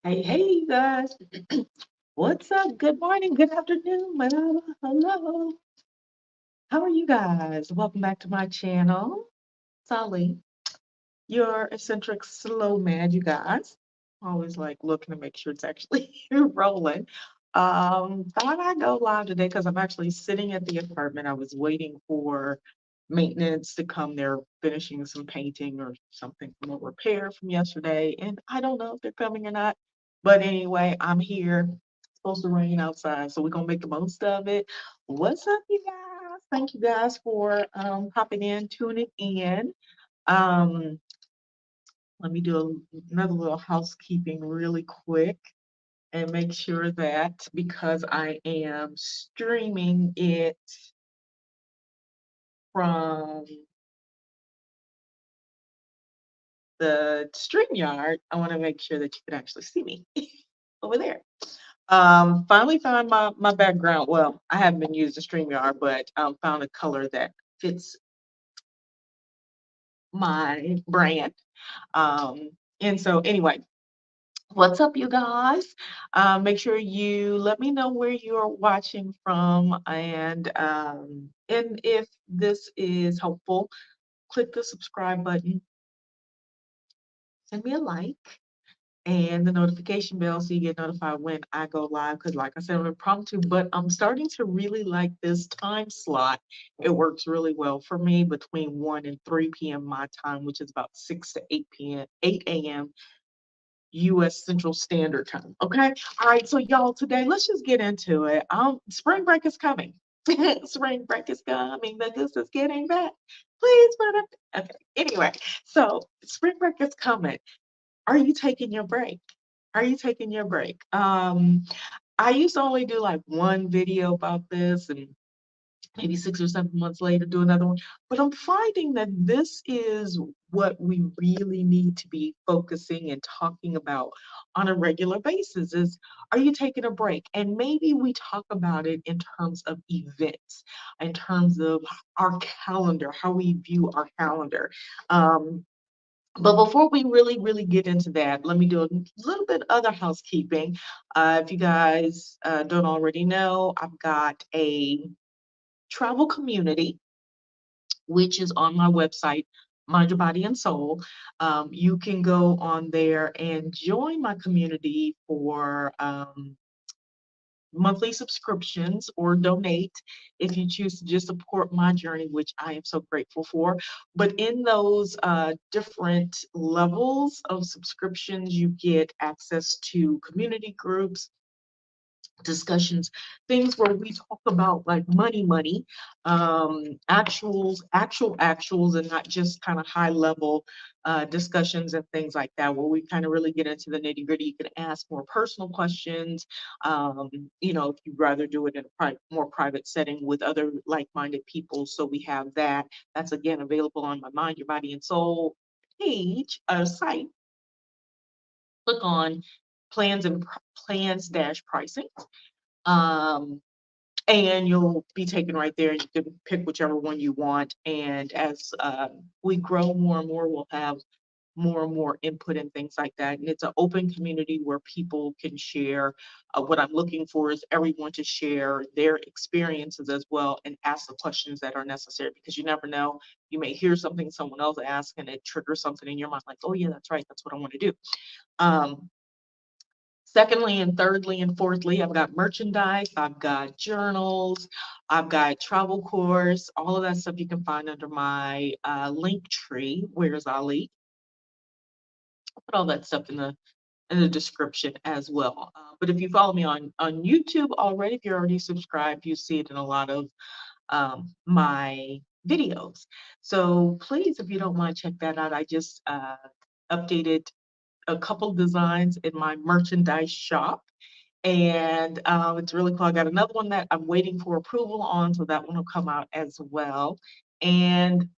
Hey, you guys. What's up? Good morning, good afternoon, whatever. Hello. How are you guys? Welcome back to my channel. Sally, your eccentric slow man, you guys. Always like looking to make sure it's actually rolling. Thought I'd go live today because I'm actually sitting at the apartment. I was waiting for maintenance to come. They're finishing some painting or something from a repair from yesterday, and I don't know if they're coming or not. But anyway, I'm here. It's supposed to rain outside, so we're gonna make the most of it. What's up, you guys? Thank you guys for popping in, tuning in. Um, Let me do another little housekeeping really quick and make sure that because I am streaming it from the StreamYard, I want to make sure that you can actually see me over there. Finally found my background. Well, I haven't been using StreamYard, but found a color that fits my brand. Um, and so anyway, what's up, you guys? Make sure you let me know where you're watching from, and if this is helpful, click the subscribe button, send me a like, and the notification bell so you get notified when I go live. Because, like I said, I'm impromptu, but I'm starting to really like this time slot. It works really well for me between 1 and 3 p.m. my time, which is about 6 to 8 p.m., 8 a.m. US Central Standard Time. Okay. All right. So y'all today, let's just get into it. Spring break is coming. Spring break is coming. The goose is getting back. Please, brother. Okay. Anyway, so spring break is coming. Are you taking your break? Are you taking your break? I used to only do like one video about this, and maybe 6 or 7 months later do another one. But I'm finding that this is what we really need to be focusing and talking about on a regular basis is, are you taking a break? And maybe we talk about it in terms of events, in terms of our calendar, how we view our calendar. Um, but before we really get into that, let me do a little bit other housekeeping. If you guys don't already know, I've got a travel community, which is on my website, Mind Your Body and Soul. You can go on there and join my community for monthly subscriptions or donate if you choose to just support my journey, which I am so grateful for. But in those different levels of subscriptions, you get access to community groups, discussions, things where we talk about like money, actuals, and not just kind of high level discussions and things like that, where we kind of really get into the nitty gritty. You can ask more personal questions. If you'd rather do it in a more private setting with other like-minded people. So we have that. That's again available on my Mind Your Body and Soul page, site. Click on plans dash pricing. Um, and you'll be taken right there. You can pick whichever one you want. And as we grow more and more, we'll have more and more input and things like that. And it's an open community where people can share. What I'm looking for is everyone to share their experiences as well and ask the questions that are necessary, because you never know. You may hear something someone else ask and it triggers something in your mind like, oh, yeah, that's right. That's what I want to do. Um, Secondly and thirdly and fourthly, I've got merchandise, I've got journals, I've got travel course, all of that stuff you can find under my link tree. Where's Ali? I'll put all that stuff in the description as well. But if you follow me on YouTube already, if you're already subscribed, you see it in a lot of my videos. So please, if you don't mind, check that out. I just updated a couple designs in my merchandise shop. And it's really cool. I got another one that I'm waiting for approval on, so that one will come out as well. And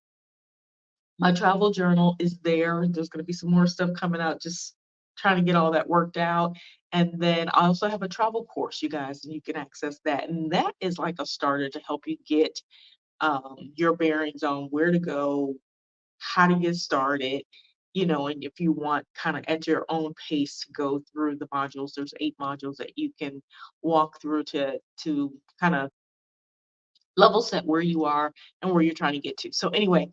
my travel journal is there. There's going to be some more stuff coming out, just trying to get all that worked out. And then I also have a travel course, you guys, and you can access that. And that is like a starter to help you get your bearings on where to go, how to get started. and if you want kind of at your own pace to go through the modules, there's 8 modules that you can walk through to kind of level set where you are and where you're trying to get to. So anyway,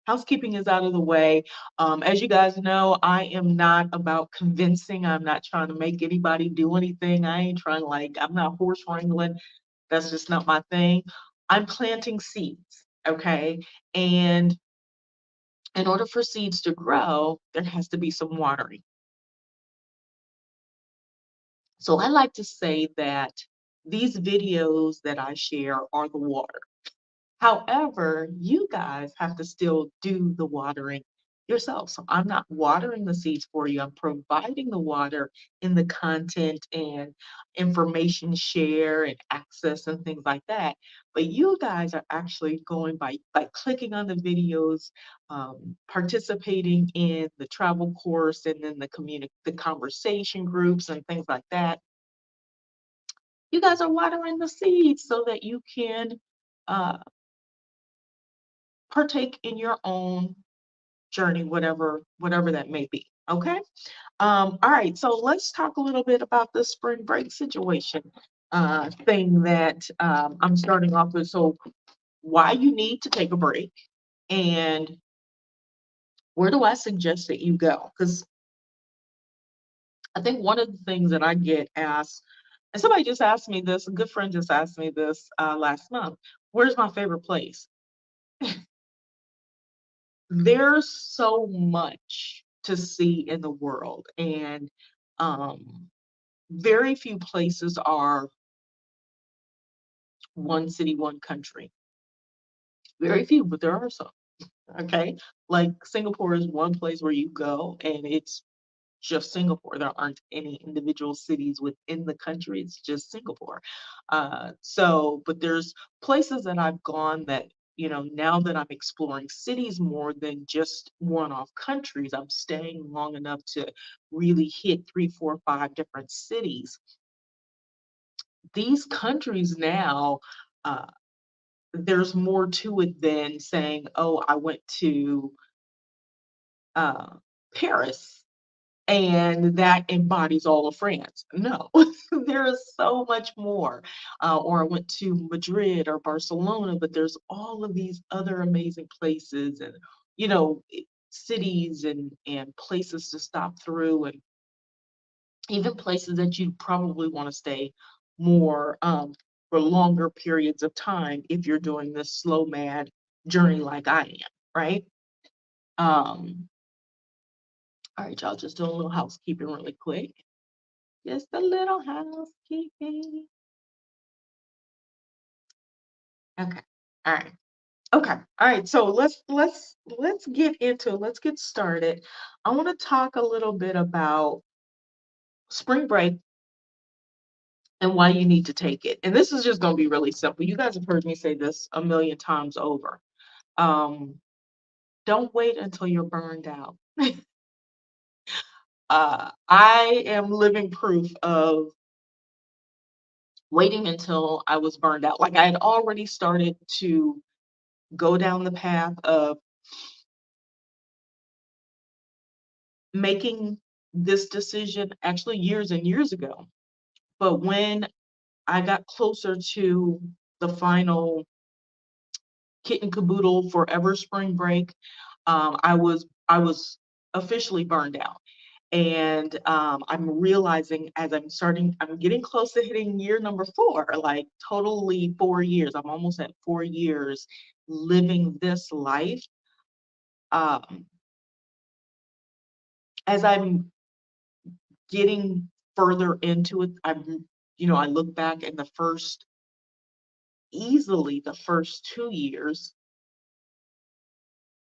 housekeeping is out of the way. As you guys know, I am not about convincing. I'm not trying to make anybody do anything. I ain't trying to I'm not horse wrangling. That's just not my thing. I'm planting seeds, okay? And in order for seeds to grow, there has to be some watering. So I like to say that these videos that I share are the water. However, you guys have to still do the watering yourself. So I'm not watering the seeds for you. I'm providing the water in the content and information share and access and things like that. But you guys are actually going by clicking on the videos, participating in the travel course and then the conversation groups and things like that. You guys are watering the seeds so that you can uh, partake in your own journey, whatever that may be. Okay. All right. So let's talk a little bit about the spring break situation thing that I'm starting off with. So why you need to take a break and where do I suggest that you go? Because I think one of the things that I get asked, and somebody just asked me this, a good friend just asked me this last month, where's my favorite place? There's so much to see in the world, and um, very few places are one city, one country. Very few, but there are some. Okay, like Singapore is one place where you go, and it's just Singapore. There aren't any individual cities within the country. It's just Singapore. But there's places that I've gone that, now that I'm exploring cities more than just one-off countries, I'm staying long enough to really hit 3, 4, 5 different cities. These countries now, uh, there's more to it than saying, oh, I went to uh, Paris and that embodies all of France. No, there is so much more. Or I went to Madrid or Barcelona, but there's all of these other amazing places and, cities and places to stop through, and even places that you probably want to stay more for longer periods of time if you're doing this slow mad journey like I am, right? Um, all right, y'all, just doing a little housekeeping really quick. Just a little housekeeping. Okay. All right. Okay. All right. So let's get into it. Let's get started. I want to talk a little bit about spring break and why you need to take it. And this is just going to be really simple. You guys have heard me say this a million times over. Um, don't wait until you're burned out. I am living proof of waiting until I was burned out. Like I had already started to go down the path of making this decision actually years and years ago. But when I got closer to the final kit and caboodle forever spring break, I was officially burned out. And I'm realizing as I'm getting close to hitting year number 4, like totally 4 years. I'm almost at 4 years living this life. Um, as I'm getting further into it, I look back in easily the first 2 years,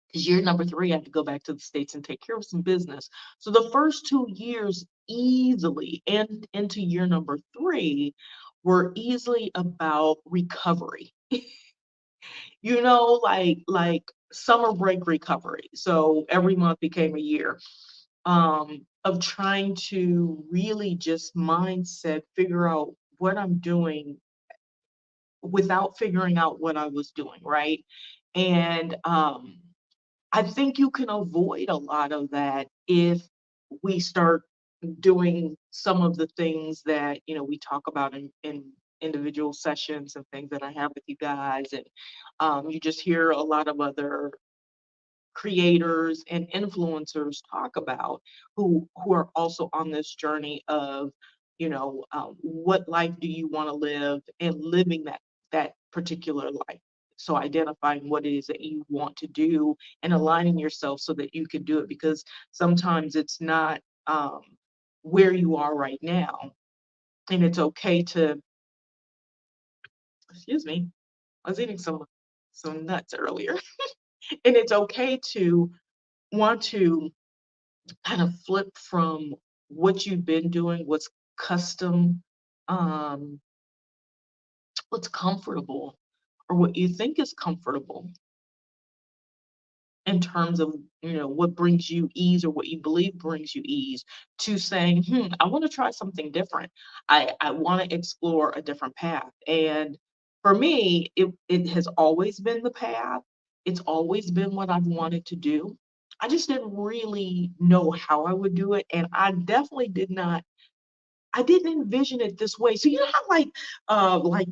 because year number 3, I had to go back to the States and take care of some business. So the first 2 years easily, and into year number 3, were easily about recovery. Like summer break recovery. So every month became a year of trying to really just mindset, figure out what I'm doing without figuring out what I was doing, right? And I think you can avoid a lot of that if we start doing some of the things that, we talk about in individual sessions and things that I have with you guys. And you just hear a lot of other creators and influencers talk about who are also on this journey of what life do you want to live and living that particular life, so identifying what it is that you want to do and aligning yourself so that you can do it, because sometimes it's not where you are right now, and it's okay to, excuse me, I was eating some nuts earlier. And it's okay to want to kind of flip from what you've been doing, what's custom, um, what's comfortable, or what you think is comfortable in terms of, what brings you ease or what you believe brings you ease, to saying, I want to try something different. I want to explore a different path. And for me, it has always been the path. It's always been what I've wanted to do. I just didn't really know how I would do it. And I definitely I didn't envision it this way. So you know how like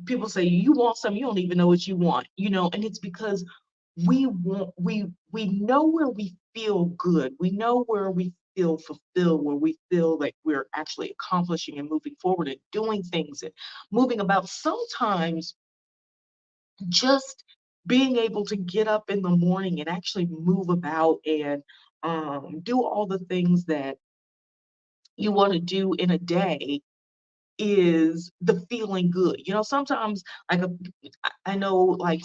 people say you want something, you don't even know what you want, and it's because we know where we feel good. We know where we feel fulfilled, where we feel like we're actually accomplishing and moving forward and doing things and moving about. Sometimes just being able to get up in the morning and actually move about and do all the things that you want to do in a day is the feeling good. Sometimes like I know like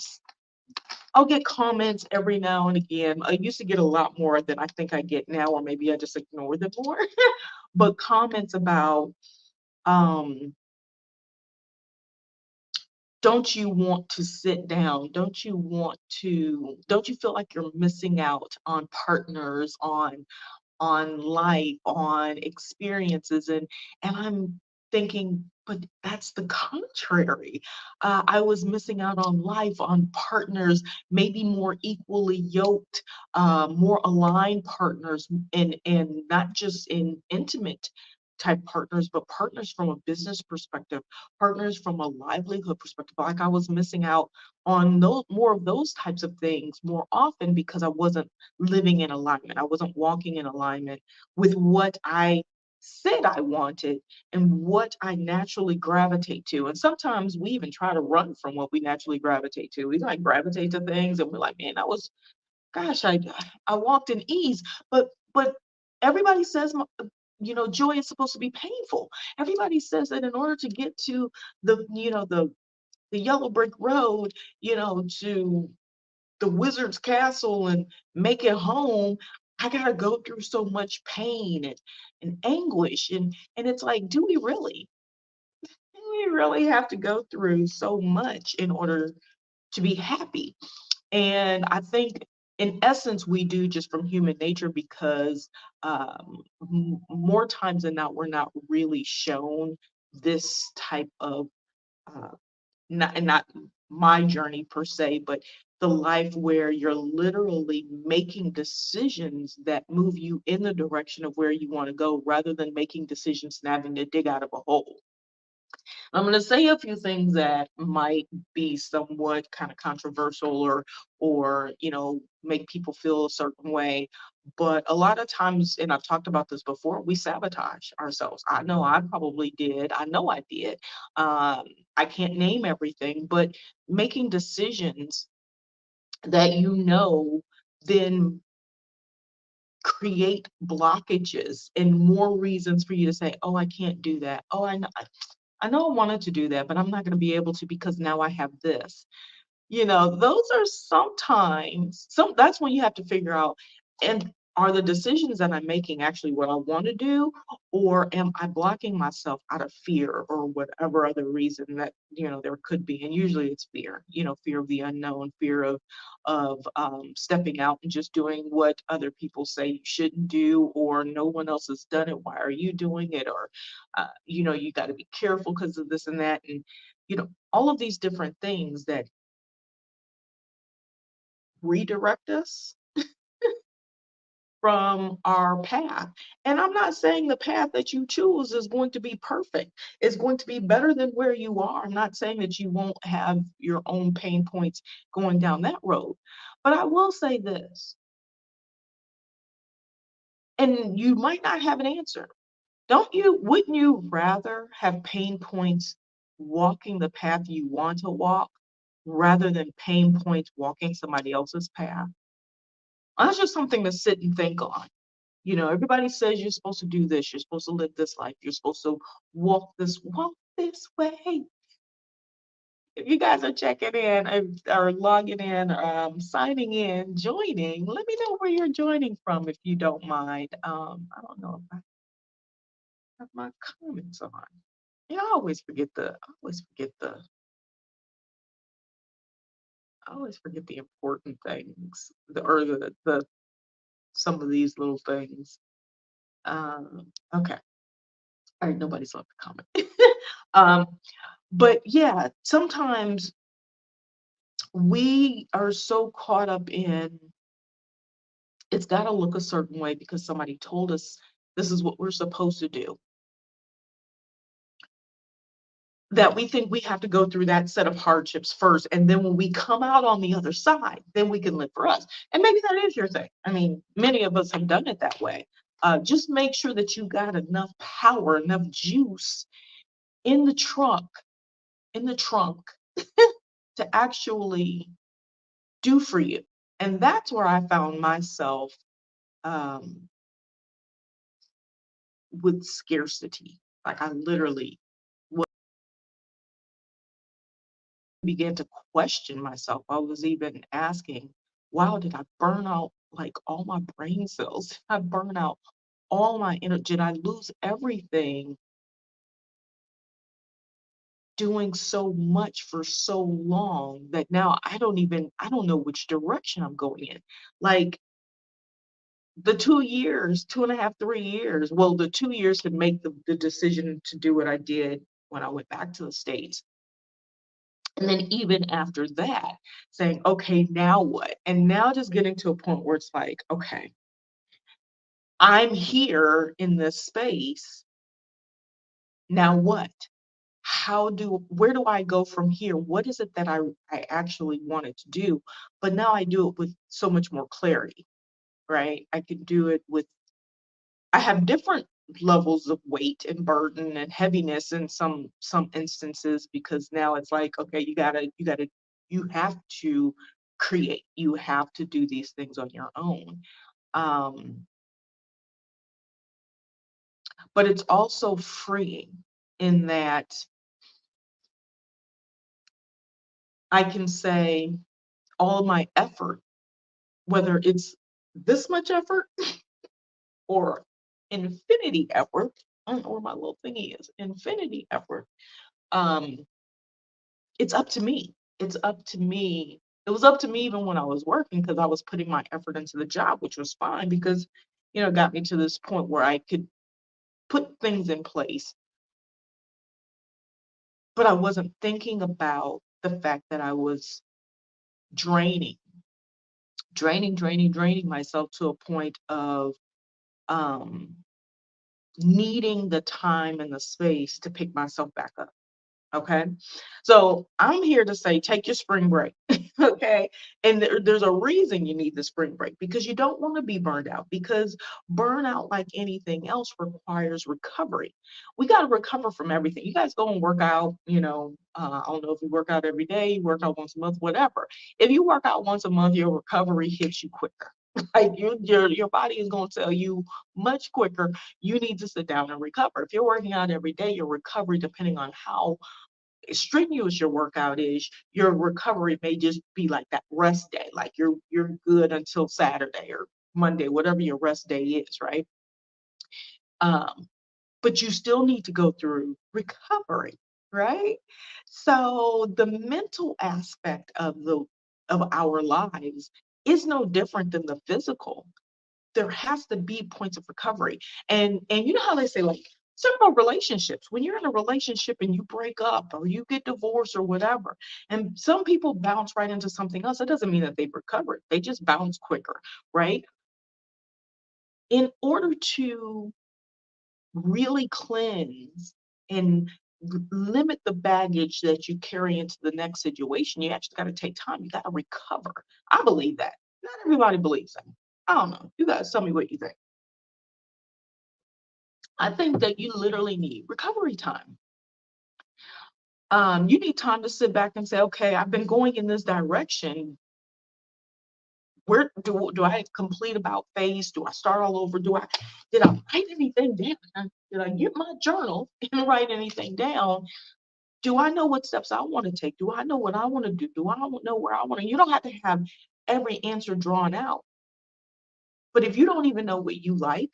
I'll get comments every now and again. I used to get a lot more than I think I get now, or maybe I just ignore them more. But comments about, um, don't you want to sit down? Don't you feel like you're missing out on partners, on life, on experiences, and I'm thinking, but that's the contrary. I was missing out on life, on partners, maybe more equally yoked, more aligned partners, and not just in intimate type partners, but partners from a business perspective, partners from a livelihood perspective. Like I was missing out on those more of those types of things more often because I wasn't living in alignment. I wasn't walking in alignment with what I said I wanted and what I naturally gravitate to. And sometimes we even try to run from what we naturally gravitate to. We like gravitate to things and we're like, man, that was, gosh, I walked in ease. But everybody says joy is supposed to be painful. Everybody says that in order to get to the yellow brick road, to the wizard's castle and make it home, I gotta go through so much pain and anguish. And it's like, do we really? Do we really have to go through so much in order to be happy? And I think in essence we do, just from human nature, because more times than not, we're not really shown this type of uh, not my journey per se, but the life where you're literally making decisions that move you in the direction of where you want to go, rather than making decisions and having to dig out of a hole. I'm going to say a few things that might be somewhat kind of controversial, or make people feel a certain way, but a lot of times, and I've talked about this before, we sabotage ourselves. I know I probably did. I know I did. Um, I can't name everything, but making decisions that then create blockages and more reasons for you to say, oh, I can't do that. Oh, I know I wanted to do that, but I'm not going to be able to because now I have this. Those are sometimes that's when you have to figure out, and are the decisions that I'm making actually what I want to do, or am I blocking myself out of fear or whatever other reason that there could be? And usually it's fear, fear of the unknown, fear of stepping out and just doing what other people say you shouldn't do, or no one else has done it. Why are you doing it? Or you got to be careful because of this and that, and all of these different things that redirect us from our path. And I'm not saying the path that you choose is going to be perfect. It's going to be better than where you are. I'm not saying that you won't have your own pain points going down that road. But I will say this, and you might not have an answer. Wouldn't you rather have pain points walking the path you want to walk rather than pain points walking somebody else's path? That's just something to sit and think on. Everybody says you're supposed to do this, you're supposed to live this life, you're supposed to walk this way. If you guys are checking in or logging in, signing in, joining, let me know where you're joining from if you don't mind. I don't know if I have my comments on. I always forget the important things, the some of these little things. Okay. All right, nobody's left a comment. Um, but yeah, sometimes we are so caught up in it's got to look a certain way because somebody told us this is what we're supposed to do, that we think we have to go through that set of hardships first. And then when we come out on the other side, then we can live for us. And maybe that is your thing. I mean, many of us have done it that way. Just make sure that you got enough power, enough juice in the trunk to actually do for you. And that's where I found myself um, with scarcity. Like I literally began to question myself. I was even asking, wow, did I burn out like all my brain cells? Did I burn out all my energy? Did I lose everything doing so much for so long that now I don't know which direction I'm going in. Like the 2 years, 2.5, 3 years, well, the 2 years to make the decision to do what I did when I went back to the States. And then even after that, saying, okay, now what? And now just getting to a point where it's like, okay, I'm here in this space. Now what? Where do I go from here? What is it that I actually wanted to do? But now I do it with so much more clarity, right? I can do it with I have different levels of weight and burden and heaviness in some instances because now it's like, okay, you have to create. You have to do these things on your own. Um, but it's also freeing in that I can say all of my effort, whether it's this much effort or infinity effort, I don't know where my little thingy is, infinity effort. Um, It's up to me. It's up to me. It was up to me even when I was working because I was putting my effort into the job, which was fine because, it got me to this point where I could put things in place, but I wasn't thinking about the fact that I was draining, draining myself to a point of um, needing the time and the space to pick myself back up. Okay. So I'm here to say take your spring break. Okay. And there's a reason you need the spring break because you don't want to be burned out because burnout, like anything else, requires recovery. We got to recover from everything. You guys go and work out, I don't know if you work out every day, you work out once a month, whatever. If you work out once a month, your recovery hits you quicker. Like your body is going to tell you much quicker you need to sit down and recover. If you're working out every day, your recovery, depending on how strenuous your workout is, your recovery may just be like that rest day. Like you're good until Saturday or Monday, whatever your rest day is, right? Um, but you still need to go through recovery, right? So the mental aspect of our lives is no different than the physical. There has to be points of recovery. And you know how they say like simple relationships, when you're in a relationship and you break up or you get divorced or whatever, and some people bounce right into something else, it doesn't mean that they've recovered. They just bounce quicker, right? in order to really cleanse and limit the baggage that you carry into the next situation, you actually got to take time. You got to recover. I believe that. Not everybody believes that. I don't know. You guys tell me what you think. I think that you literally need recovery time. You need time to sit back and say, okay, I've been going in this direction. Where do I complete about phase? Do I start all over? Did I write anything down? Did I get my journal and write anything down? Do I know what steps I want to take? Do I know what I want to do? Do I know where I want to? You don't have to have every answer drawn out. But if you don't even know what you like,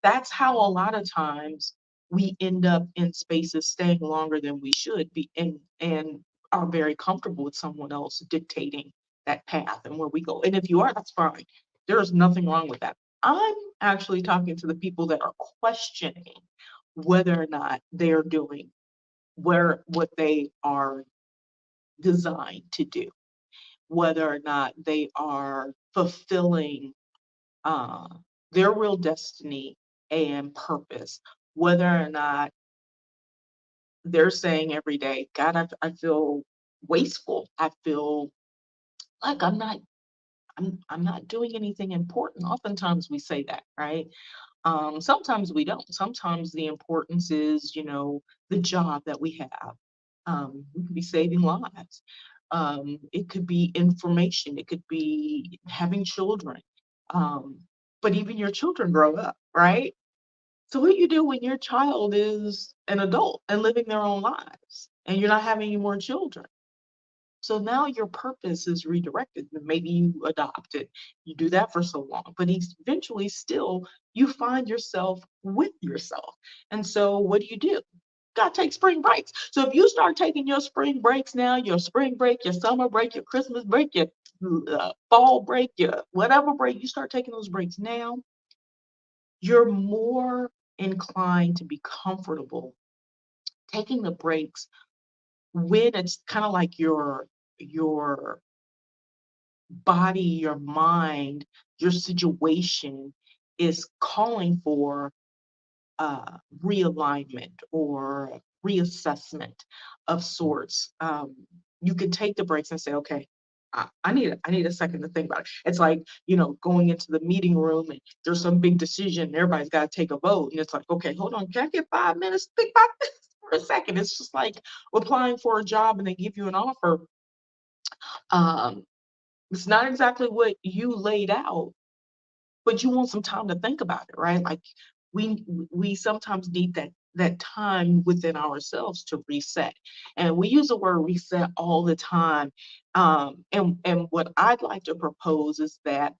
that's how a lot of times we end up in spaces staying longer than we should be and are very comfortable with someone else dictating that path and where we go. And if you are, that's fine. There is nothing wrong with that. I'm actually talking to the people that are questioning whether or not they're doing where what they are designed to do, whether or not they are fulfilling uh, their real destiny and purpose, whether or not they're saying every day, God, I feel wasteful. I feel like I'm not doing anything important. Oftentimes we say that, right? Sometimes we don't. Sometimes the importance is, the job that we have. We could be saving lives. It could be information. It could be having children. Um, but even your children grow up, right? So what you do when your child is an adult and living their own lives and you're not having any more children? So now your purpose is redirected. Maybe you adopted, you do that for so long, but eventually still you find yourself with yourself. And so what do? You gotta take spring breaks. So if you start taking your spring breaks now, your spring break, your summer break, your Christmas break, your fall break, your whatever break, you start taking those breaks now, you're more inclined to be comfortable taking the breaks when it's kind of like your body, your mind, your situation is calling for realignment or reassessment of sorts. You could take the breaks and say, okay, I need a second to think about it. It's like, going into the meeting room and there's some big decision, and everybody's got to take a vote. And it's like, okay, hold on, can I get 5 minutes? Think about this for a second. It's just like applying for a job and they give you an offer. Um, it's not exactly what you laid out, but you want some time to think about it, right? Like we sometimes need that time within ourselves to reset. And we use the word reset all the time. And what I'd like to propose is that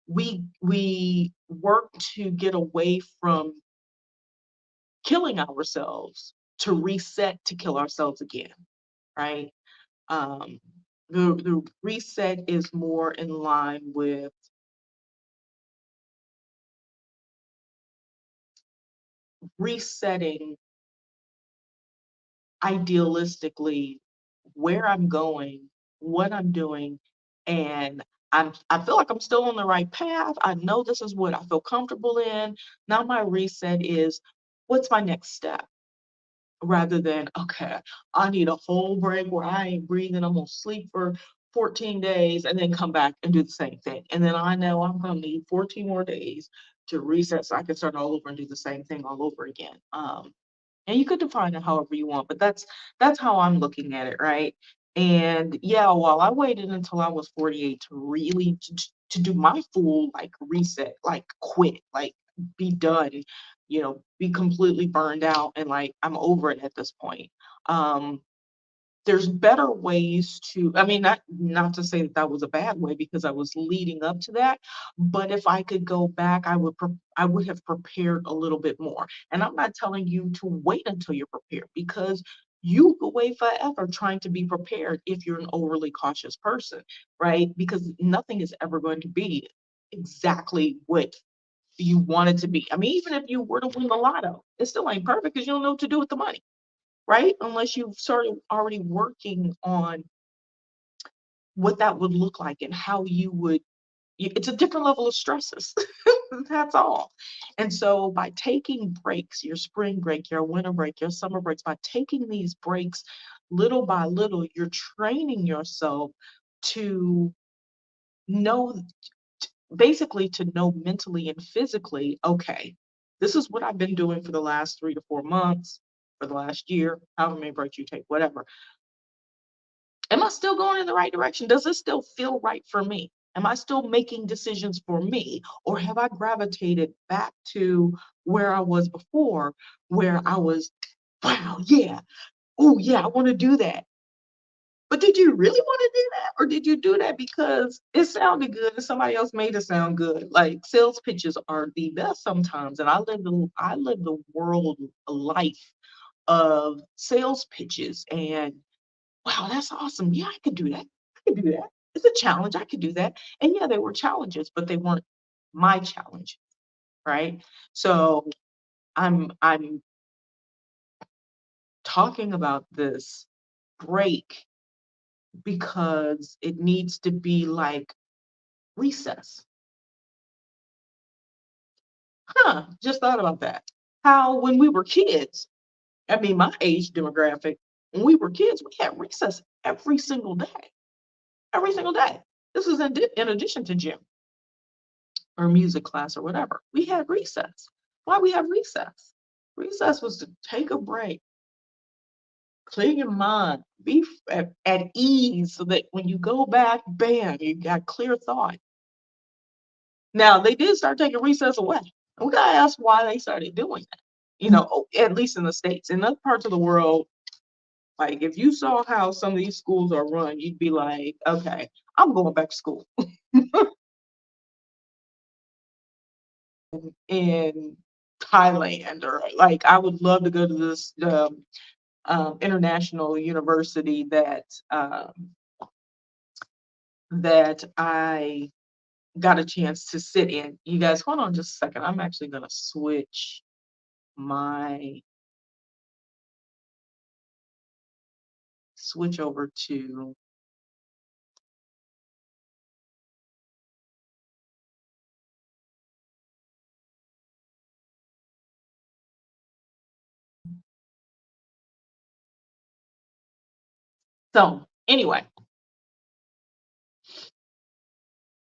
we work to get away from killing ourselves to reset to kill ourselves again, right? Um, the reset is more in line with resetting idealistically where I'm going, what I'm doing, and I feel like I'm still on the right path. I know this is what I feel comfortable in. Now my reset is what's my next step? Rather than, okay, I need a whole break where I ain't breathing. I'm gonna sleep for 14 days and then come back and do the same thing. And then I know I'm gonna need 14 more days to reset so I can start all over and do the same thing all over again. And you could define it however you want, but that's how I'm looking at it, right? And yeah, while I waited until I was 48 to really to do my full like reset, like quit, like be done, be completely burned out and like I'm over it at this point. Um, there's better ways to, I mean, not to say that that was a bad way because I was leading up to that, but if I could go back, I would have prepared a little bit more. And I'm not telling you to wait until you're prepared because you could wait forever trying to be prepared if you're an overly cautious person, right? Because nothing is ever going to be exactly what you want it to be. I mean, even if you were to win the lotto, it still ain't perfect because you don't know what to do with the money, right? Unless you've started already working on what that would look like and how you would it's a different level of stresses. That's all. And so by taking breaks, your spring break, your winter break, your summer breaks, by taking these breaks little by little, you're training yourself to know, basically to know mentally and physically, okay, this is what I've been doing for the last 3 to 4 months, for the last year, however many breaks you take, whatever. Am I still going in the right direction? Does this still feel right for me? Am I still making decisions for me? Or have I gravitated back to where I was before, where I was, wow, yeah, oh, yeah, I want to do that. But did you really want to do that? Or did you do that because it sounded good and somebody else made it sound good? Like sales pitches are the best sometimes. And I live the world life of sales pitches, and wow, that's awesome. Yeah, I could do that. I could do that. It's a challenge. I could do that. And yeah, they were challenges, but they weren't my challenge, right? So I'm talking about this break because it needs to be like recess. Huh, just thought about that. How when we were kids, I mean my age demographic, when we were kids, we had recess every single day. Every single day. This is in addition to gym or music class or whatever. We had recess. Why we have recess? Recess was to take a break, clear your mind, be at ease so that when you go back, bam, you got clear thought. Now they did start taking recess away. And we gotta ask why they started doing that. At least in the States. In other parts of the world, like if you saw how some of these schools are run, you'd be like, okay, I'm going back to school. In Thailand, or like I would love to go to this international university that I got a chance to sit in. You guys, hold on just a second. I'm actually gonna my switch over to so anyway,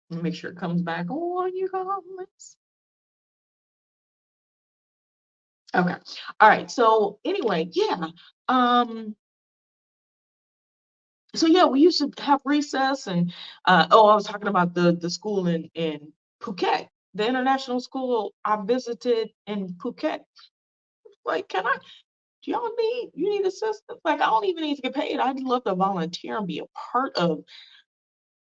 let me make sure it comes back on you guys. Okay. All right. So anyway, yeah. Um, so yeah, we used to have recess, and I was talking about the school in Phuket, the international school I visited in Phuket. Like, do y'all you need assistance? Like, I don't even need to get paid. I'd love to volunteer and be a part of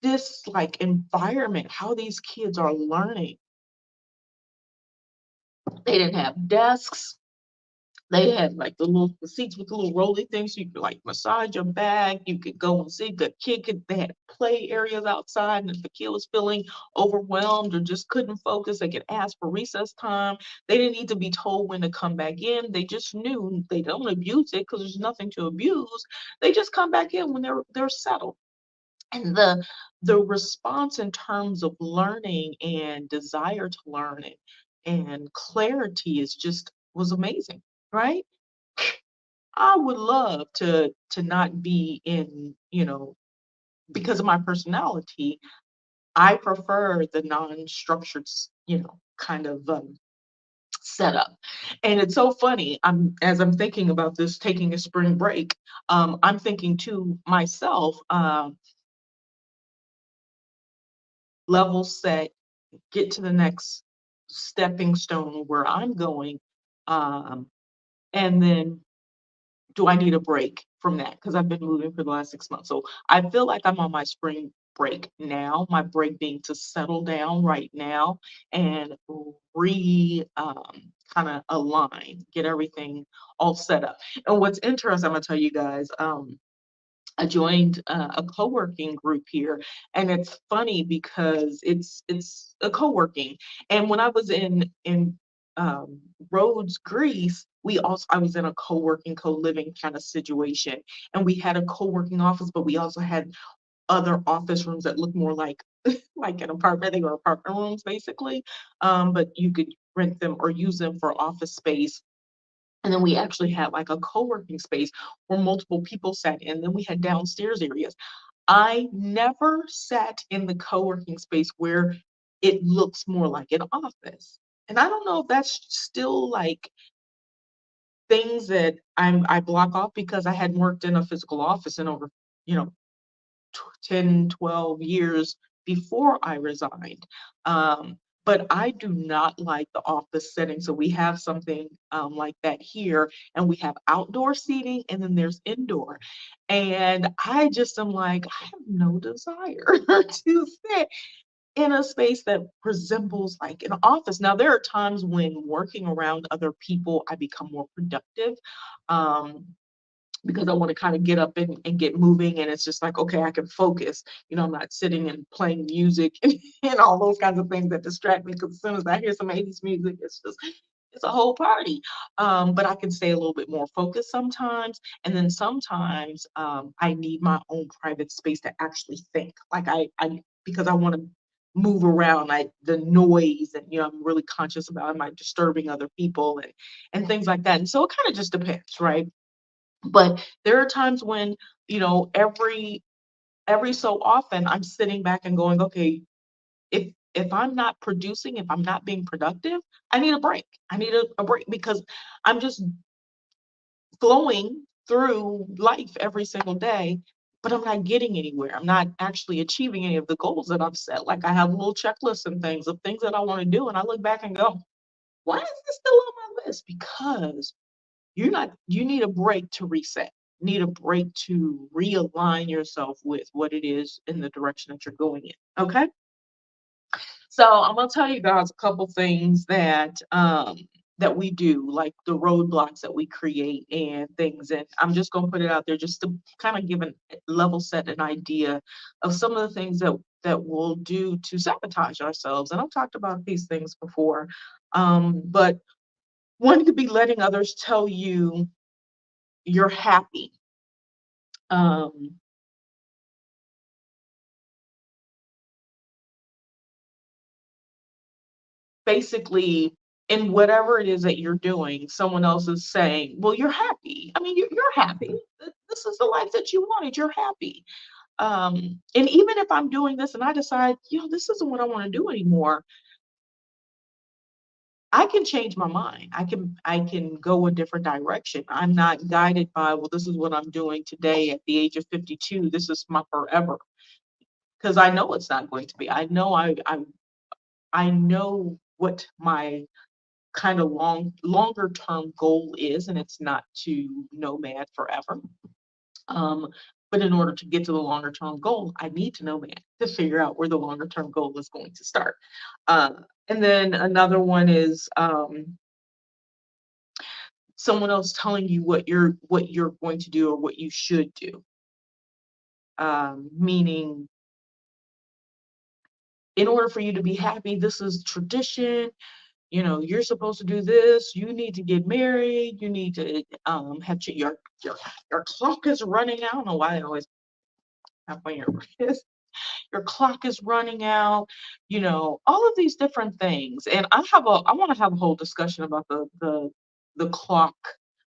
this like environment, how these kids are learning. They didn't have desks. They had like the seats with the little rolly things, so you could like massage your back. You could go and see the kid could they had play areas outside, and if the kid was feeling overwhelmed or just couldn't focus, they could ask for recess time. They didn't need to be told when to come back in. They just knew they don't abuse it because there's nothing to abuse. They just come back in when they're settled. And the response in terms of learning and desire to learn and clarity is just was amazing, right? I would love to not be in, because of my personality, I prefer the non-structured, kind of setup. And it's so funny. As I'm thinking about this, taking a spring break, I'm thinking to myself, level set, get to the next stepping stone where I'm going, um, and then do I need a break from that? Because I've been moving for the last 6 months. So I feel like I'm on my spring break now, my break being to settle down right now and kind of align, get everything all set up. And what's interesting, I'm gonna tell you guys, I joined a co-working group here, and it's funny because it's a co-working. And when I was in um, Rhodes, Greece, I was in a co-working, co-living kind of situation, and we had a co-working office, but we also had other office rooms that look more like like an apartment. They were apartment rooms basically, but you could rent them or use them for office space. And then we actually had like a co-working space where multiple people sat in. Then we had downstairs areas. I never sat in the co-working space where it looks more like an office. And I don't know if that's still like things that I block off because I hadn't worked in a physical office in over, you know, 10, 12 years before I resigned. But I do not like the office setting. So we have something like that here, and we have outdoor seating, and then there's indoor. And I just am like, I have no desire to sit in a space that resembles like an office. Now, there are times when working around other people, I become more productive. Um, because I want to kind of get up and get moving. And it's just like, okay, I can focus. I'm not sitting and playing music and all those kinds of things that distract me. Because as soon as I hear some 80s music, it's a whole party. But I can stay a little bit more focused sometimes. And then sometimes I need my own private space to actually think. Like I because I want to move around, the noise, and I'm really conscious about, am I disturbing other people and things like that. And so it kind of just depends, right? But there are times when, every so often I'm sitting back and going, okay, if I'm not producing, if I'm not being productive, I need a break. I need a break because I'm just flowing through life every single day, but I'm not getting anywhere. I'm not actually achieving any of the goals that I've set. Like I have little checklists and things of things that I want to do, and I look back and go, why is this still on my list? Because you need a break to reset. Need a break to realign yourself with what it is in the direction that you're going in. Okay. So I'm gonna tell you guys a couple things that we do, like the roadblocks that we create and things. And I'm just gonna put it out there just to kind of give an level set an idea of some of the things that we'll do to sabotage ourselves. And I've talked about these things before. But one could be letting others tell you you're happy. Um, Basically, in whatever it is that you're doing, someone else is saying, "Well, you're happy. I mean, you're happy. This is the life that you wanted. You're happy." And even if I'm doing this and I decide, this isn't what I want to do anymore, I can change my mind. I can go a different direction. I'm not guided by, well, this is what I'm doing today at the age of 52. This is my forever. Because I know it's not going to be. I know what my kind of longer term goal is, and it's not to nomad forever. Um, but in order to get to the longer term goal, I need to nomad to figure out where the longer term goal is going to start. Uh, and then another one is someone else telling you what you're going to do or what you should do. Meaning, in order for you to be happy, this is tradition. You're supposed to do this. You need to get married. You need to have your clock is running out. I don't know why I always have on your wrist. Your clock is running out. All of these different things. And I want to have a whole discussion about the clock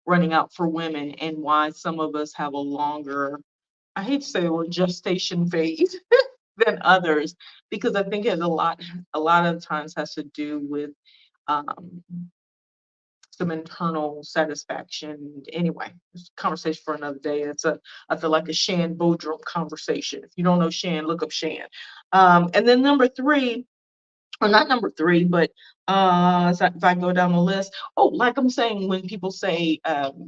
running out for women and why some of us have a longer, I hate to say the word gestation phase than others, because I think a lot of times has to do with um, some internal satisfaction. Anyway, it's a conversation for another day. I feel like a Shan Bodrum conversation. If you don't know Shan, look up Shan. And then number three, or not number three, but so if I go down the list, oh, like I'm saying, when people say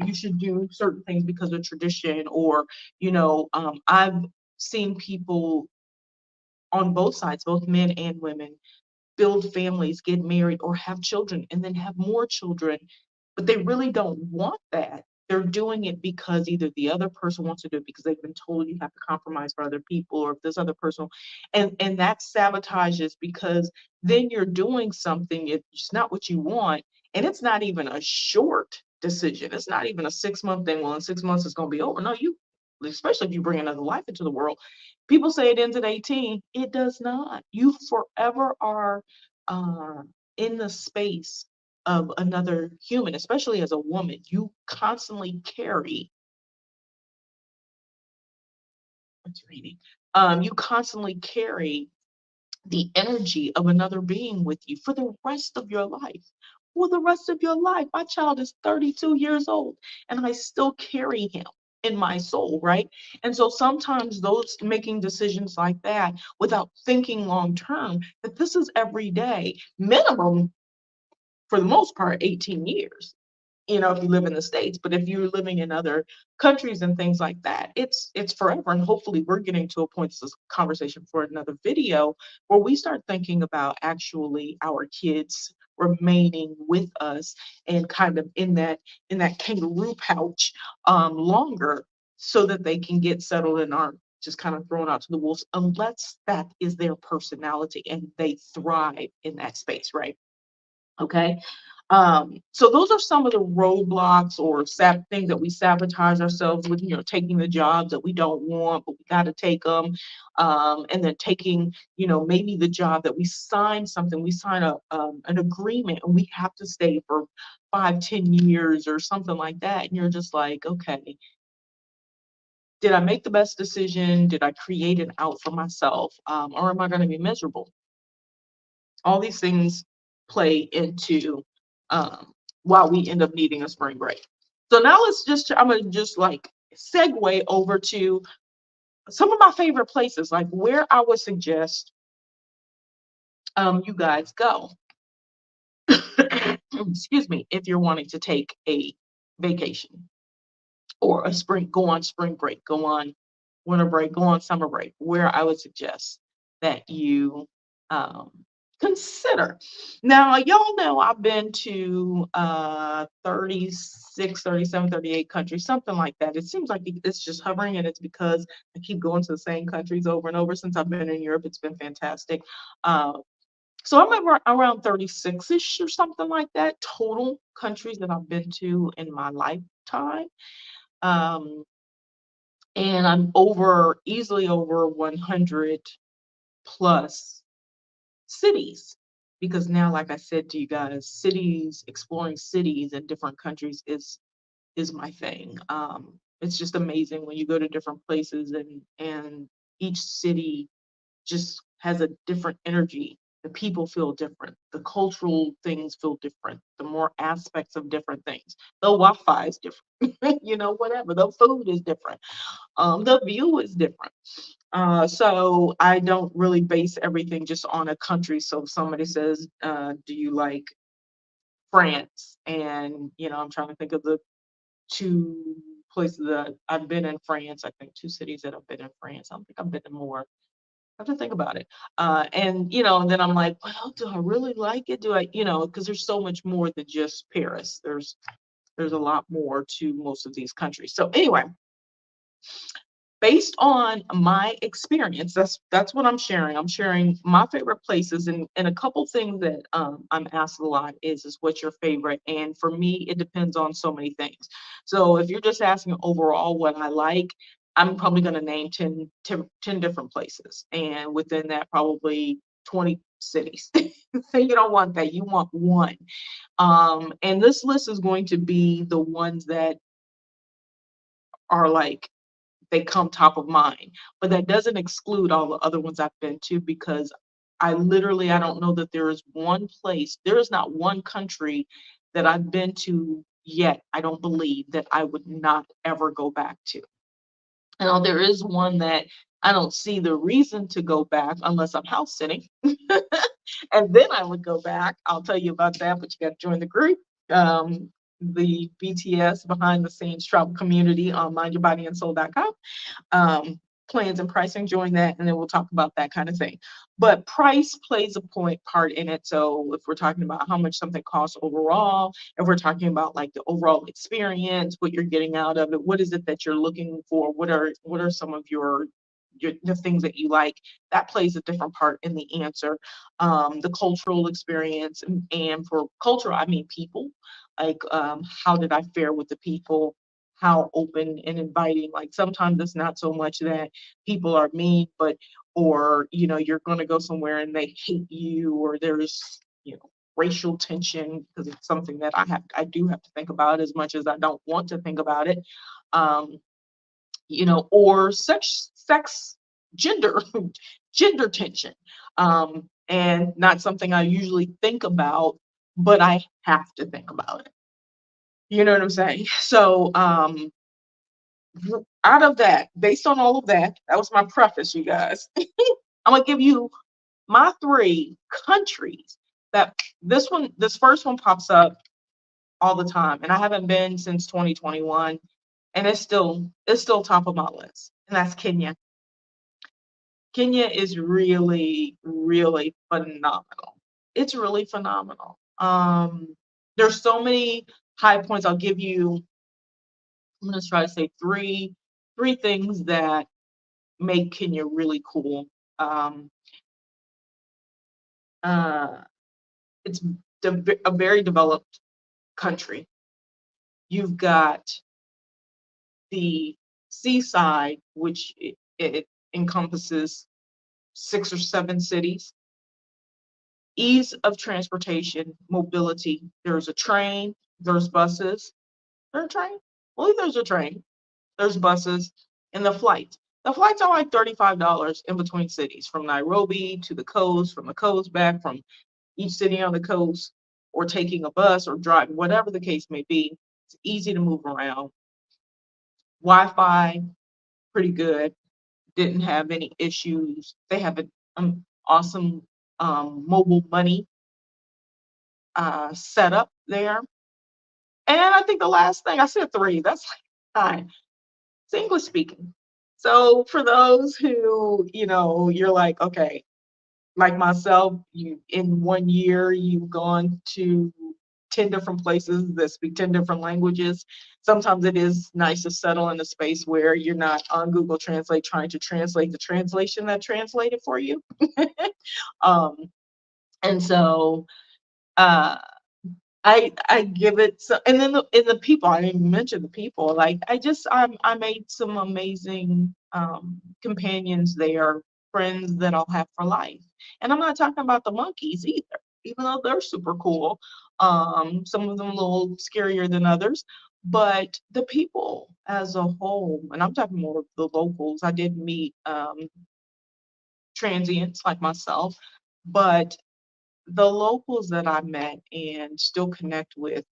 you should do certain things because of tradition, or I've seen people on both sides, both men and women, build families, get married, or have children, and then have more children, but they really don't want that. They're doing it because either the other person wants to do it because they've been told you have to compromise for other people, or if this other person, and that sabotages, because then you're doing something, it's not what you want, and it's not even a short decision. It's not even a 6-month thing. Well, in 6 months it's going to be over. No, especially if you bring another life into the world. People say it ends at 18. It does not. You forever are uh, in the space of another human, especially as a woman. You constantly carry what's reading. You constantly carry the energy of another being with you for the rest of your life. For the rest of your life. My child is 32 years old and I still carry him in my soul, right? And so sometimes those making decisions like that without thinking long term, that this is every day, minimum for the most part, 18 years, if you live in the States. But if you're living in other countries and things like that, it's forever. And hopefully we're getting to a point, this is a conversation for another video, where we start thinking about actually our kids remaining with us and kind of in that kangaroo pouch longer, so that they can get settled and aren't just kind of thrown out to the wolves, unless that is their personality and they thrive in that space, right? Okay. So those are some of the roadblocks or things that we sabotage ourselves with, taking the jobs that we don't want, but we got to take them. And then taking, maybe the job that we sign an agreement and we have to stay for 5, 10 years or something like that. And you're just like, okay, did I make the best decision? Did I create an out for myself? Or am I going to be miserable? All these things play into why we end up needing a spring break. So now I'm gonna just like segue over to some of my favorite places, like where I would suggest you guys go. Excuse me, if you're wanting to take a vacation or go on spring break, go on winter break, go on summer break, where I would suggest that you um, consider. Now, y'all know I've been to 36, 37, 38 countries, something like that. It seems like it's just hovering, and it's because I keep going to the same countries over and over since I've been in Europe. It's been fantastic. Uh, so I'm around 36-ish or something like that, total countries that I've been to in my lifetime. Um, and I'm easily over 100 plus cities, because now, like I said to you guys, exploring cities in different countries is my thing. It's just amazing when you go to different places, and each city just has a different energy. The people feel different. The cultural things feel different. The more aspects of different things. The Wi-Fi is different. Whatever. The food is different. The view is different. So I don't really base everything just on a country. So if somebody says, do you like France? And, I'm trying to think of the two places that I've been in France. I think two cities that I've been in France. I don't think I've been to more. I have to think about it. And then I'm like, well, do I really like it? Do I, because there's so much more than just Paris. There's a lot more to most of these countries. So anyway, based on my experience, that's what I'm sharing. I'm sharing my favorite places, and a couple things that I'm asked a lot is what's your favorite? And for me, it depends on so many things. So if you're just asking overall what I like, I'm probably going to name 10 different places, and within that, probably 20 cities. So you don't want that. You want one. And this list is going to be the ones that are like they come top of mind. But that doesn't exclude all the other ones I've been to, because I don't know that there is not one country that I've been to yet, I don't believe, that I would not ever go back to. Now, there is one that I don't see the reason to go back unless I'm house sitting. And then I would go back. I'll tell you about that, but you got to join the group. The BTS behind the scenes travel community on mindyourbodyandsoul.com. um, Plans and pricing, join that, and then we'll talk about that kind of thing. But price plays a part in it. So if we're talking about how much something costs overall, if we're talking about like the overall experience, what you're getting out of it, what is it that you're looking for, what are some of the things that you like, that plays a different part in the answer. The cultural experience, and for cultural, I mean people, like how did I fare with the people? how open and inviting. Like sometimes it's not so much that people are mean, but or you're going to go somewhere and they hate you, or there's racial tension, because it's something that I do have to think about as much as I don't want to think about it. Um, or sex, gender, gender tension. And not something I usually think about, but I have to think about it. You know what I'm saying? So, out of that, based on all of that, that was my preface, you guys. I'm gonna give you my three countries that this first one pops up all the time, and I haven't been since 2021, and it's still top of my list, and that's Kenya. Kenya is really, really phenomenal. It's really phenomenal. There's so many high points. I'll give you, I'm gonna try to say three things that make Kenya really cool. Um, uh, it's a very developed country. You've got the seaside, which it encompasses 6 or 7 cities. Ease of transportation, mobility. There's a train, there's buses. There's a train? I believe there's a train. There's buses and the flight. The flights are like $35 in between cities, from Nairobi to the coast, from the coast back from each city on the coast, or taking a bus or driving, whatever the case may be. It's easy to move around. Wi-Fi, pretty good. Didn't have any issues. They have an awesome mobile money setup there. And I think the last thing, I said three, that's like nine. It's English speaking. So for those who, you're like, okay, like myself, you in one year you've gone to 10 different places that speak 10 different languages. Sometimes it is nice to settle in a space where you're not on Google Translate trying to translate the translation that translated for you. um, and so uh, I give it so, and then the people, I didn't even mention the people. Like I made some amazing companions there, friends that I'll have for life. And I'm not talking about the monkeys either, even though they're super cool. Some of them a little scarier than others, but the people as a whole, and I'm talking more of the locals. I did meet transients like myself, but the locals that I met and still connect with,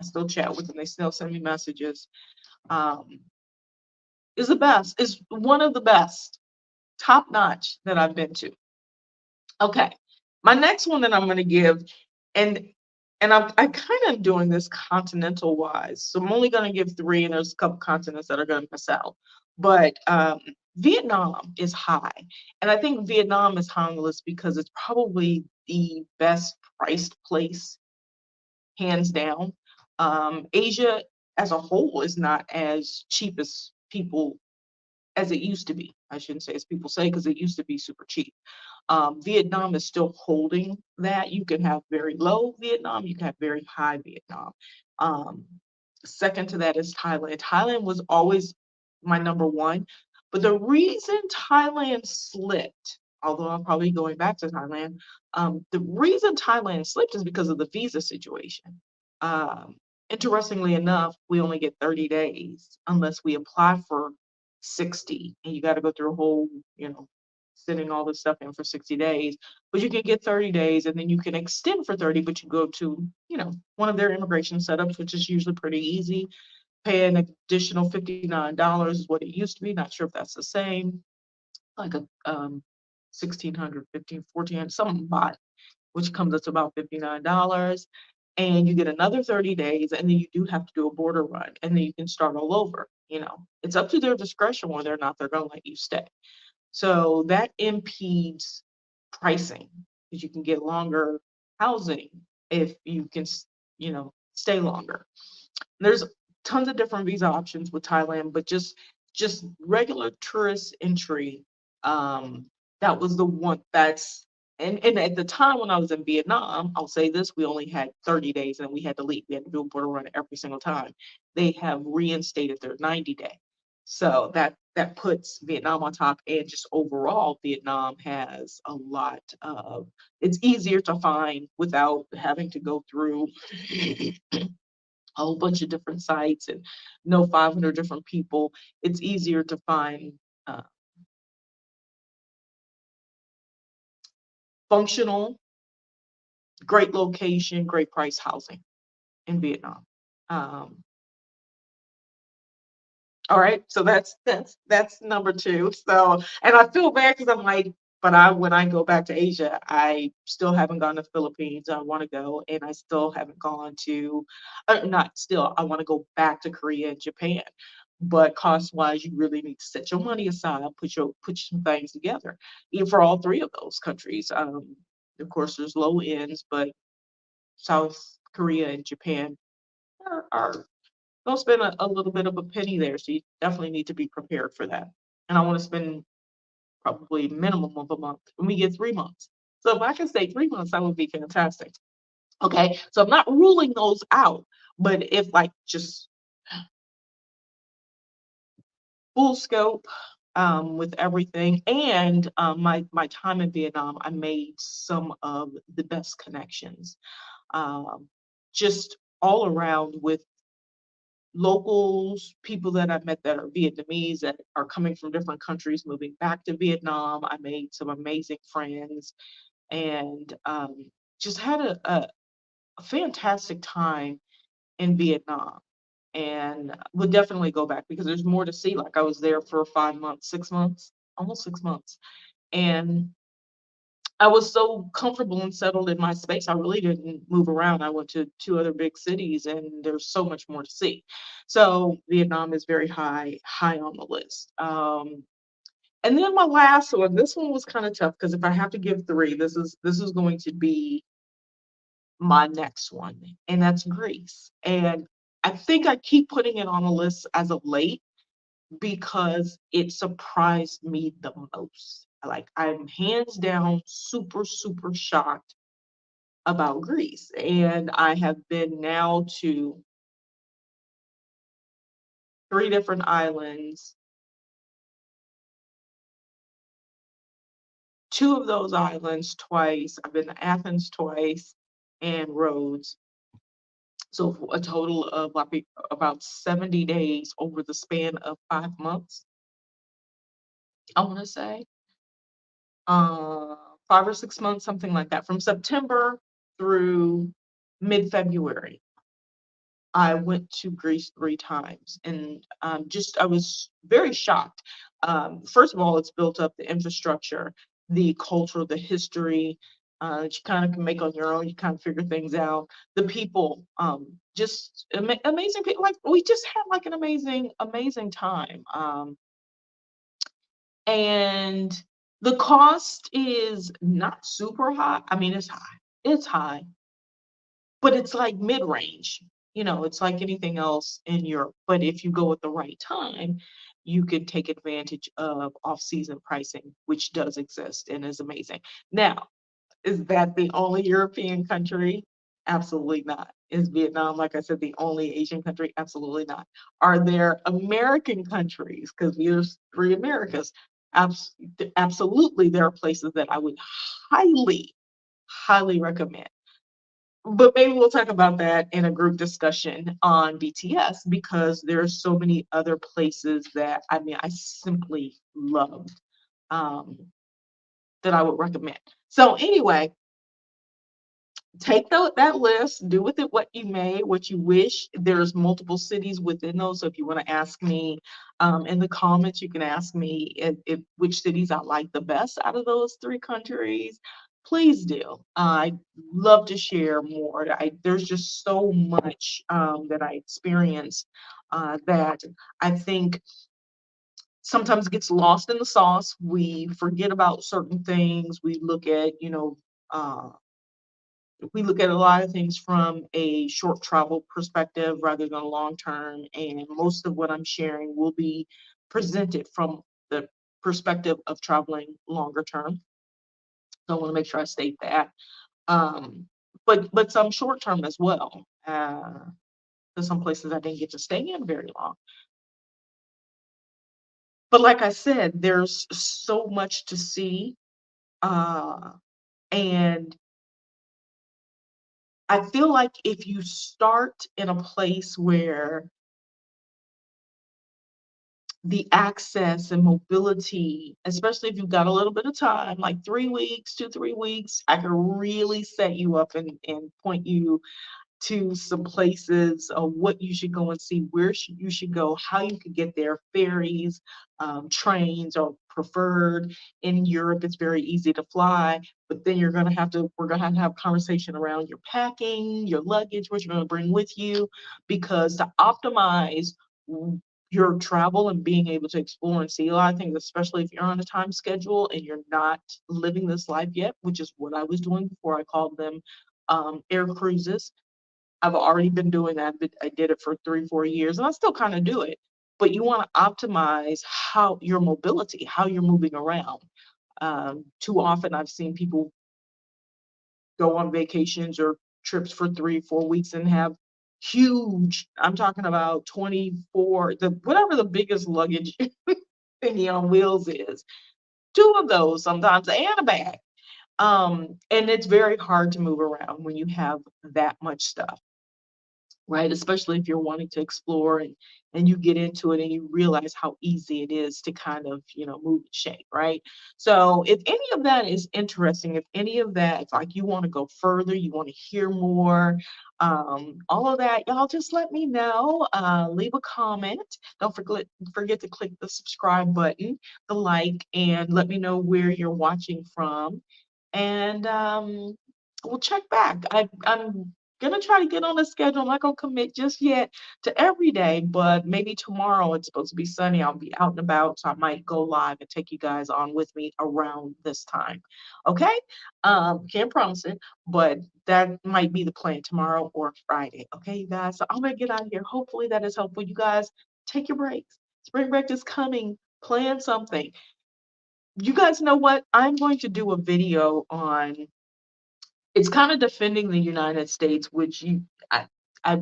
I still chat with them, they still send me messages, um, is the best, is one of the best, top notch that I've been to. Okay. My next one that I'm gonna give, and I kind of doing this continental wise, so I'm only gonna give three, and there's a couple continents that are gonna miss out. But Vietnam is high, and I think Vietnam is high on the list because it's probably the best priced place, hands down. Asia as a whole is not as cheap as it used to be. I shouldn't say as people say, because it used to be super cheap. Vietnam is still holding that. You can have very low Vietnam, you can have very high Vietnam. Um, Second to that is Thailand. Thailand was always my number one, but the reason Thailand slipped, although I'm probably going back to Thailand, the reason Thailand slipped is because of the visa situation. Um, Interestingly enough, we only get 30 days unless we apply for 60, and you got to go through a whole, sending all this stuff in for 60 days. But you can get 30 days, and then you can extend for 30, but you go to, one of their immigration setups, which is usually pretty easy. Pay an additional $59 is what it used to be. Not sure if that's the same. Like a 1600, 15, 1400, something bot, which comes up to about $59. And you get another 30 days, and then you do have to do a border run, and then you can start all over. It's up to their discretion whether or not they're going to let you stay. So that impedes pricing, because you can get longer housing if you can, stay longer. There's tons of different visa options with Thailand, but just regular tourist entry, um, that was the one that's and at the time when I was in Vietnam, I'll say this, we only had 30 days and we had to leave. We had to do a border run every single time. They have reinstated their 90-day. So that puts Vietnam on top, and just overall, Vietnam has a lot of, it's easier to find without having to go through a whole bunch of different sites and know 500 different people. It's easier to find uh, functional, great location, great price housing in Vietnam. Um, all right, so that's number two. So, and I feel bad because I'm like, but I when I go back to Asia, I still haven't gone to Philippines. I want to go, and I still haven't gone to, not still. I want to go back to Korea and Japan. But cost wise, you really need to set your money aside, put some things together, even for all three of those countries. Of course, there's low ends, but South Korea and Japan are don't spend a little bit of a penny there. So you definitely need to be prepared for that. And I want to spend probably minimum of a month. And we get 3 months. So if I can stay 3 months, that would be fantastic. Okay. So I'm not ruling those out, but if like just full scope with everything, and my time in Vietnam, I made some of the best connections um, just all around with locals, people that I met that are Vietnamese that are coming from different countries, moving back to Vietnam. I made some amazing friends and just had a fantastic time in Vietnam. And would definitely go back because there's more to see. Like I was there for 5 months, 6 months, almost 6 months. And I was so comfortable and settled in my space. I really didn't move around. I went to two other big cities and there's so much more to see. So Vietnam is very high on the list. And then my last one, this one was kind of tough because if I have to give three, this is going to be my next one, and that's Greece. And I think I keep putting it on the list as of late because it surprised me the most. Like I'm hands down super, super shocked about Greece. And I have been now to three different islands. Two of those islands twice. I've been to Athens twice and Rhodes. So for a total of like about 70 days over the span of 5 months, I want to say. 5 or 6 months, something like that. From September through mid-February, I went to Greece 3 times, and just I was very shocked. First of all, it's built up the infrastructure, the culture, the history that you kind of can make on your own. You kind of figure things out. The people, just amazing people. Like we just had like an amazing time. And the cost is not super high. I mean, it's high. It's high, but it's like mid-range. It's like anything else in Europe. But if you go at the right time, you could take advantage of off-season pricing, which does exist and is amazing. Now, is that the only European country? Absolutely not. Is Vietnam, like I said, the only Asian country? Absolutely not. Are there American countries? Because there's three Americas. Absolutely, there are places that I would highly, highly recommend. But maybe we'll talk about that in a group discussion on BTS because there's so many other places that I mean I simply love um, that I would recommend. So anyway, take that list, do with it what you may, what you wish. There's multiple cities within those. So if you want to ask me in the comments, you can ask me if which cities I like the best out of those three countries. Please do. I'd love to share more. There's just so much that I experienced that I think sometimes gets lost in the sauce. We forget about certain things. Uh, we look at a lot of things from a short travel perspective rather than a long term. And most of what I'm sharing will be presented from the perspective of traveling longer term. So I want to make sure I state that. Um, but some short term as well. To some places I didn't get to stay in very long. But like I said, there's so much to see. Uh, and I feel like if you start in a place where the access and mobility, especially if you've got a little bit of time, like 3 weeks, 2, 3 weeks, I can really set you up and point you to some places of what you should go and see, where you should go, how you could get there, ferries, trains are preferred. In Europe, it's very easy to fly, but then we're gonna have to have conversation around your packing, your luggage, what you're gonna bring with you, because to optimize your travel and being able to explore and see a lot of things, especially if you're on a time schedule and you're not living this life yet, which is what I was doing before I called them air cruises. I've already been doing that, but I did it for 3, 4 years, and I still kinda do it. But you wanna optimize how your mobility, how you're moving around. Too often I've seen people go on vacations or trips for 3, 4 weeks and have huge, I'm talking about 24, the whatever the biggest luggage thingy on wheels is, 2 of those sometimes and a bag. And it's very hard to move around when you have that much stuff. Right? Especially if you're wanting to explore and you get into it and you realize how easy it is to kind of, move and shake, right? So if any of that is interesting, if any of that, if like you want to go further, you want to hear more, all of that, y'all just let me know. Leave a comment. Don't forget to click the subscribe button, the like, and let me know where you're watching from. And we'll check back. I'm gonna try to get on the schedule. I'm not gonna commit just yet to every day, but maybe tomorrow it's supposed to be sunny. I'll be out and about, so I might go live and take you guys on with me around this time. Okay? Can't promise it, but that might be the plan tomorrow or Friday. Okay, you guys. So I'm gonna get out of here. Hopefully that is helpful. You guys take your breaks. Spring break is coming. Plan something. You guys know what? I'm going to do a video on, it's kind of defending the United States, which I, I,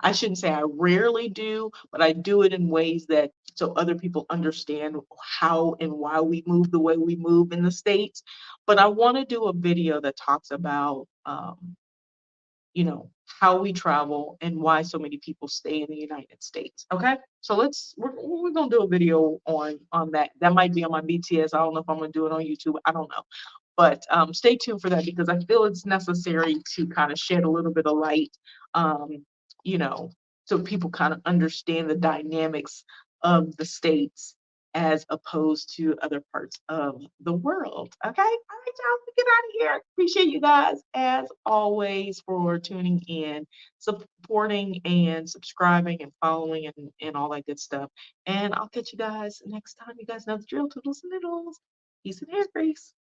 I shouldn't say I rarely do, but I do it in ways that so other people understand how and why we move the way we move in the States. But I want to do a video that talks about, how we travel and why so many people stay in the United States. Okay, so we're gonna do a video on that. That might be on my BTS. I don't know if I'm gonna do it on YouTube. I don't know. But stay tuned for that because I feel it's necessary to kind of shed a little bit of light, um, you know, so people kind of understand the dynamics of the states as opposed to other parts of the world. Okay. All right, y'all, we get out of here. Appreciate you guys as always for tuning in, supporting and subscribing and following and all that good stuff. And I'll catch you guys next time. You guys know the drill, toodles and noodles. Peace and hair grease.